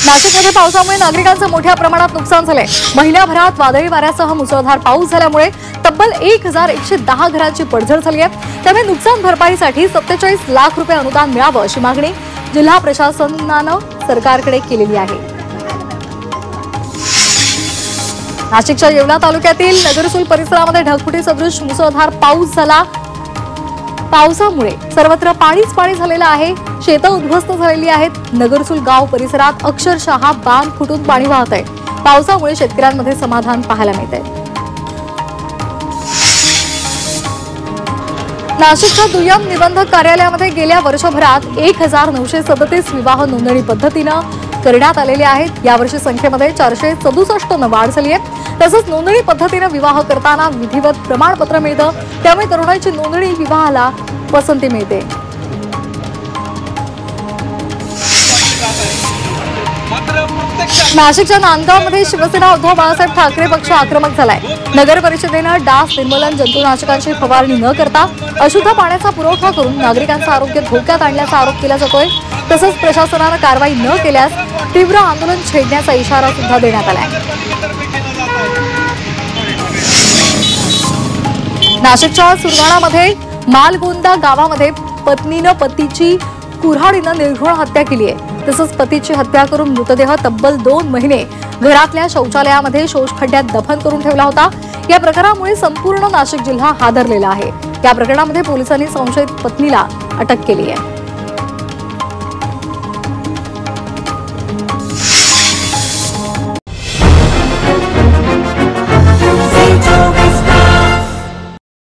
नाशिकमध्ये पावसामुळे नागरिकांचं मोठ्या प्रमाणात नुकसान झालंय। महिन्याभरात वादळी वाऱ्यासह मुसळधार पाऊस झाल्यामुळे तब्बल 1110 घरांची पडझड झाली आहे। त्यामुळे नुकसान भरपाईसाठी 47 लाख रुपये अनुदान मिळावं अशी मागणी जिल्हा प्रशासनानं सरकारकडे केलेली आहे। नाशिकच्या येवला तालुक्यातील नगरसूल परिसरामध्ये ढगफुटी सदृश मुसळधार पाऊस झाला। पावसामुळे सर्वत्र पाणी झालेलं आहे। शेतं उद्ध्वस्त झालेली आहेत। नगरसूल गाव परिसरात अक्षरशः बांध फुटून पाणी वाहत आहे। पावसामुळे शेतकऱ्यांमध्ये समाधान पाहायला मिळतंय। नाशिकच्या दुय्यम निबंधक कार्यालयामध्ये गेल्या वर्षभरात 1937 विवाह नोंदणी पद्धतीनं करण्यात आलेले आहेत। यावर्षी संख्येमध्ये 467 न वाढ झाली आहे। तसंच नोंदणी पद्धतीने विवाह करताना विधिवत प्रमाणपत्र मिळतं, त्यामुळे तरुणाईची नोंदणी विवाहाला पसंती मिळते। नाशिकच्या नांदगावमध्ये शिवसेना उद्धव बाळासाहेब ठाकरे पक्ष आक्रमक झालाय। नगर परिषदेनं डास निर्मूलन जंतुनाशकांची फवारणी न करता अशुद्ध पाण्याचा पुरवठा करून नागरिकांचं आरोग्य धोक्यात आणल्याचा आरोप केला जातोय। तसंच प्रशासनानं कारवाई न केल्यास तीव्र आंदोलन छेडण्याचा इशारा सुद्धा देण्यात आलाय। नाशिकच्या सुरगाणामध्ये मालगोंदा गावामध्ये पत्नीनं पतीची कुऱ्हाडीनं निर्घृण हत्या केली आहे। तसंच पतीची हत्या करून मृतदेह तब्बल 2 महिने घरातल्या शौचालयामध्ये शोषखड्ड्यात दफन करून ठेवला होता। या प्रकारामुळे संपूर्ण नाशिक जिल्हा हादरलेला आहे। या प्रकरणामध्ये पोलिसांनी संशयित पत्नीला अटक केली आहे।